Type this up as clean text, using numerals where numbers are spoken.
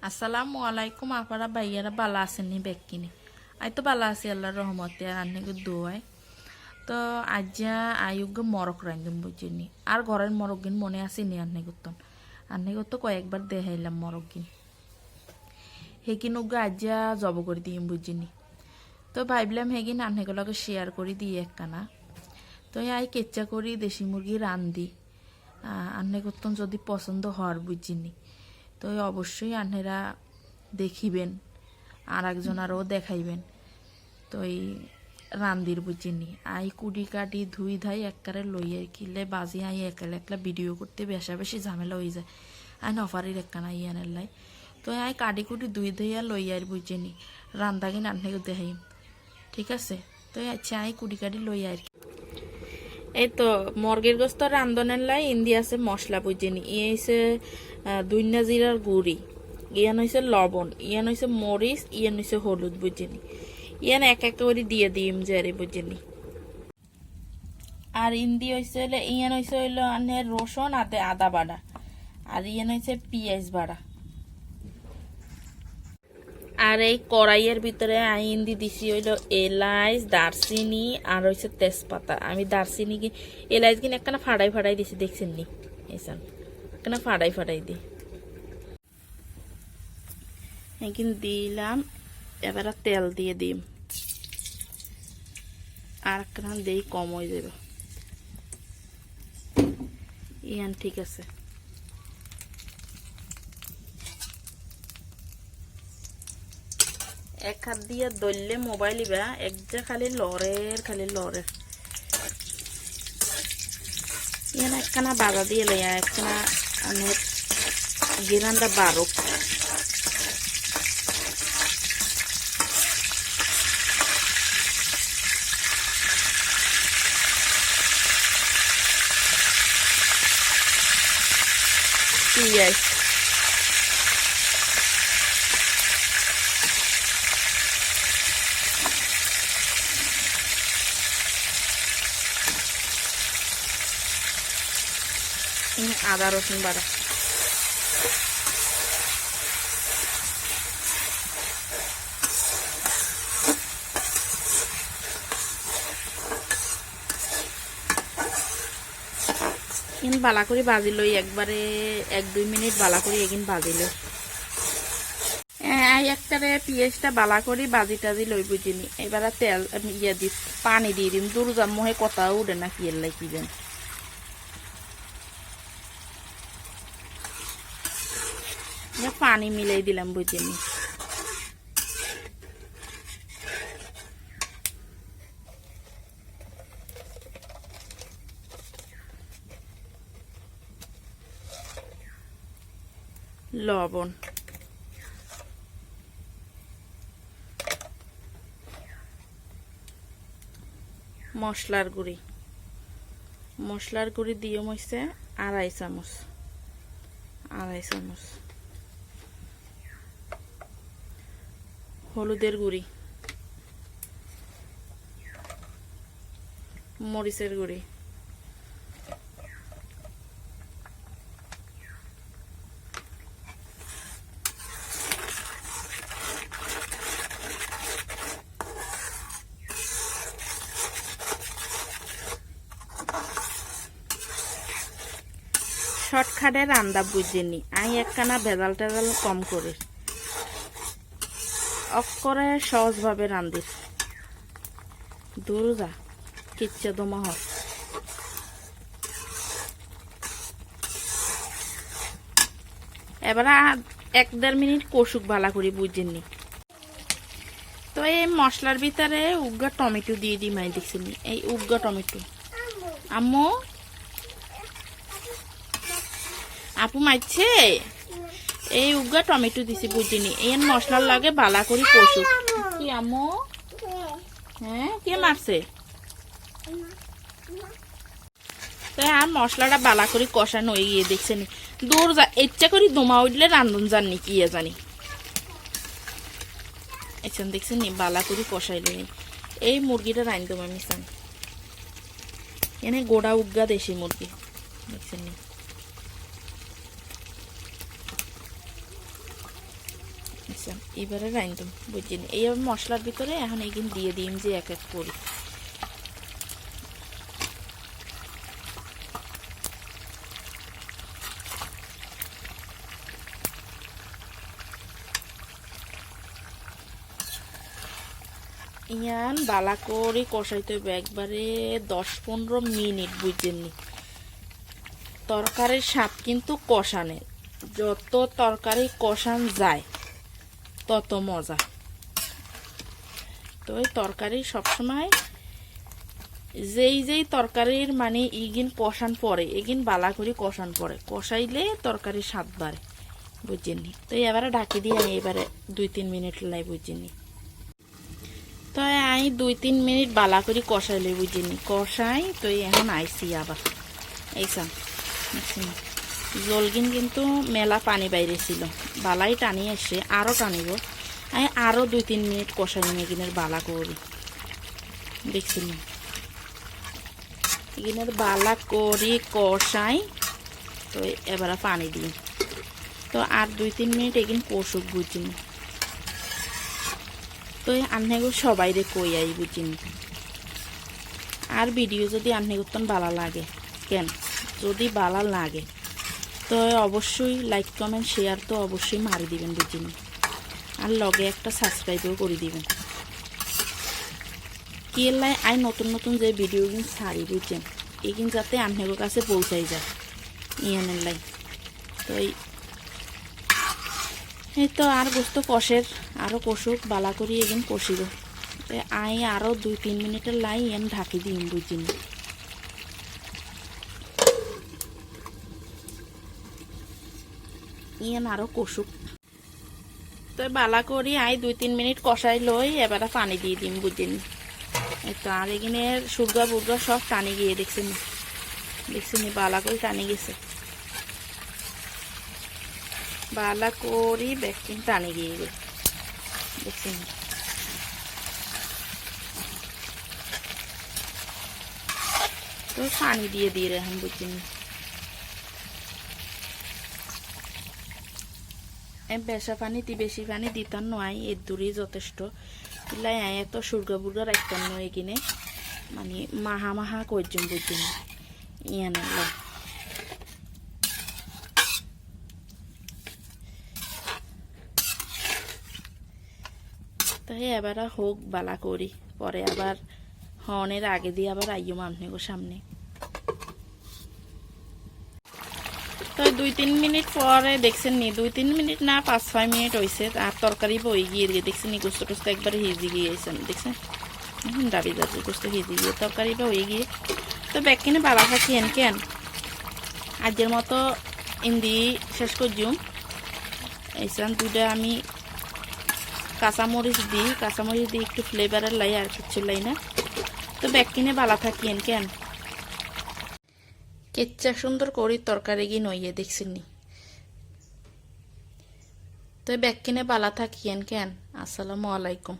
আসসালামু আলাইকুম আপনারা ভাইয়ারা ভালো আছেননি বেকিনি আই তো ভালো আছি আল্লাহর রহমতে আর আন্নাকে দোয়ায় তো আজ আয়ুগ মরক রান্ধুম বুঝিনি আর ঘরের মরকগিন মনে আসেনি আন্নাকে তো কয়েকবার দেখাইলাম মরকগিন হেকিন উগ্গ আজ জব করে দিম বুঝিনি তো ভাবলাম হেগিন আন্নাগুলোকে শেয়ার করে দিই একখানা তো আই কেচ্চা করি দেশি মুরগি রান্ধি আন্নাকে যদি পছন্দ হওয়ার বুঝিনি তো অবশ্যই আন্নেরা দেখিবেন আর একজন আরও দেখাইবেন তো এই রান্দির বুঝিনি আই কুড়ি কাটি ধুই ধাই একবারে লইয়ে কিলে বাজি আই একলা একলা ভিডিও করতে বেশা বেশি ঝামেলা হয়ে যায় আই নফারির একখানা ইয়ানের লাই তো আই কাটি কুটি ধুই ধুইয়া লইয়ার বুঝিনি রান্দা কিনা আন্নেকে দেখাইম ঠিক আছে তো আচ্ছা আই কুড়ি কাটি লইয়া আর এই তো মর্গের গোস্ত রান্ধনের লাই ইন্দি আছে মশলা বুঝিনি ইয়ে হচ্ছে দুইনা জিরার গুড়ি ইয়ান হয়েছে লবণ ইয়ান হয়েছে মরিচ ইয়ান হয়েছে হলুদ বুঝিনি ইয়ান এক এক করে দিয়ে দিম জারে বুঝিনি আর ইন্দি হয়েছে হইলে ইয়ান হয়েছে হইলো রসুন আতে আদা বাড়া আর ইয়ান হয়েছে পেঁয়াজ বাড়া আর এই কড়াইয়ের ভিতরে ইন্দি দিছি হইলো এলাচ দারচিনি আর হয়েছে তেজপাতা আমি দারচিনি কি এলাচ কিনে একখানা ফাড়াই ফাড়াই দিছি দেখছেন নি এইসান একখানা ফাড়াই ফাড়াই দি এখান দিলাম এবার তেল দিয়ে দিম আর একখানা দেই কম হয়ে যাবে ইয়ান ঠিক আছে এক হাত দিয়ে দললে মোবাইল ইবা একজা খালি লড়ের ইয়ান একখানা বাজা দিয়ে লইয়া একখানা আনের গিরানটা বারো পেঁয়াজ আদা রসুন বাড়া ইন বালা করে বাজি লই একবারে 1-2 মিনিট বালা করে এগিন বাজি লই একটারে পেঁয়াজটা বালা করে বাজি টাজি লই বুঝিনি এবার তেল ইয়ে দি পানি দিয়ে দিম দুর্গা মহে কথা উঠে না কি এলাই কি যেন পানি মিলাই দিলাম বুঝিনি লবণ মশলার গুঁড়ি দিয়ে মইছে 2.5 চামচ হলুদের গুঁড়ি মরিচের গুঁড়ি শর্টকাটে রান্দা বুঝিনি আই একখানা ভেজাল টেজাল কম করে অক্ষরে সহজভাবে রান্দির দূর যা কিচ্ছা দমা হয় এবার 1-1.5 মিনিট কষুক ভালা করে বুঝিনি তো এই মশলার ভিতরে উগ্গা টমেটো দিয়ে দিই মাই দেখছেন এই উগ্গা টমেটো আম্মু আপু মাইছে এই উগ্গা টমেটো দিছি বুঝিনি এই মশলার লাগে বালা করে কষুক কি আম্মু হ্যাঁ কে মারছে তাই আর মশলাটা বালা করে কষানো হয়ে গিয়ে দেখছেন দূর যা ইচ্ছা করি দমা উঠলে রান্ধন জানি কি জানি এখান দেখছেন নি বালা করে কষাইলে এই মুরগিটা রান্ধব আমি চান এনে গোড়া উগ্গা দেশি মুরগি দেখছেন নি আচ্ছা এবারে রাইন্দুম বুঝছেন এই মশলার ভিতরে এখন এইখান দিয়ে দিম যে এক এক করে ইয়ান বালা করে কষাইতে হবে একবারে 10-15 মিনিট বুঝছেন নি তরকারির স্বাদ কিন্তু কষানের যত তরকারি কষান যায় তত মজা তো এই তরকারি সবসময় যেই তরকারির মানে ইগিন কষান পরে এগিন বালা করে কষান পরে কষাইলে তরকারির স্বাদ বাড়ে বুঝছেন নি তো এবারে ঢাকি দিয়ে আমি এবারে 2-3 মিনিট লাই বুঝছেন নি তো আমি 2-3 মিনিট বালা করে কষাইলে বুঝছেন নি কষাই তো এখন আইসি আবার এইসাম জলগিন কিন্তু মেলা পানি বাইরে ছিল বালাই টানি এসে আরও টানিব আমি আরও 2-3 মিনিট কষাই নিয়ে এগিনের বালা করি দেখছেন এগিনের বালা করি কষাই তো এবার পানি দিই তো আর 2-3 মিনিট এগিন কষুক বুঝিনি তো আন্নেগো সবাই রে কই আই বুঝিনি আর ভিডিও যদি আন্নেগোতন ভালো লাগে কেন যদি ভালো লাগে তো অবশ্যই লাইক কমেন্ট শেয়ার তো অবশ্যই মারি দিবেন বুঝিনি আর লগে একটা সাবস্ক্রাইবও করে দিবেন কি লাই আই নতুন নতুন যে ভিডিও কিন ছাড়ি বুঝছেন এগিন যাতে আন্নেগোর কাছে পৌঁছাই যায় ইয়ানের লাই তো এই তো আর গোস্ত কষের আরও কষুক বালা করি এগিন কষিব আই আরও 2-3 মিনিটের লাই এন ঢাকি দিন বুঝিনি ইয়ান আরও কষুক তো বালা করি আই 2-3 মিনিট কষাই লই এবার পানি দিয়ে দিম বুঝিনি এই তো আর এখানে সুরগা বুরগা সব টানি গিয়ে দেখছেন বালা করে টানি গেছে বালা করি ব্যাকিং টানি গিয়ে দেখছেন তো পানি দিয়ে এখন বুঝিনি বেশা পানি বেশি পানি দিতাম নয় এর দূরই যথেষ্ট লাই এত সুরগা বুরগা রাখতাম নয় এখানে মানে মাহা করছেন বুঝছেন ইয়ান তাই এবার হোক বালা করি পরে আবার হনের আগে দিয়ে আবার আইও মানুষ সামনে তো 2-3 মিনিট পরে দেখছেন নি 2-3 মিনিট না 5-6 মিনিট হয়েছে আর তরকারি বই গিয়ে দেখছেন নি গোস্ত টোস্ত একবার হিজি গিয়েছেন দেখছেন ডাবি যাচ্ছে গোস্ত হিজি গিয়ে তরকারি বা হয়ে গিয়ে তো ব্যাগ কিনে বালা থাকি কেন আজকের মতো ইন্দি শেষ করছুম এইসান দুটা আমি কাঁচামরিচ দিই একটু ফ্লেভারের লাই আর কিছু লাই না তো ব্যাগ কিনে বালা থাকি কেন কেচ্চা সুন্দর করি তরকারি গিয়ে নইয়ে দেখছেন নি তো ব্যাগ কিনে বালা থাকি কেন আসসালামু আলাইকুম।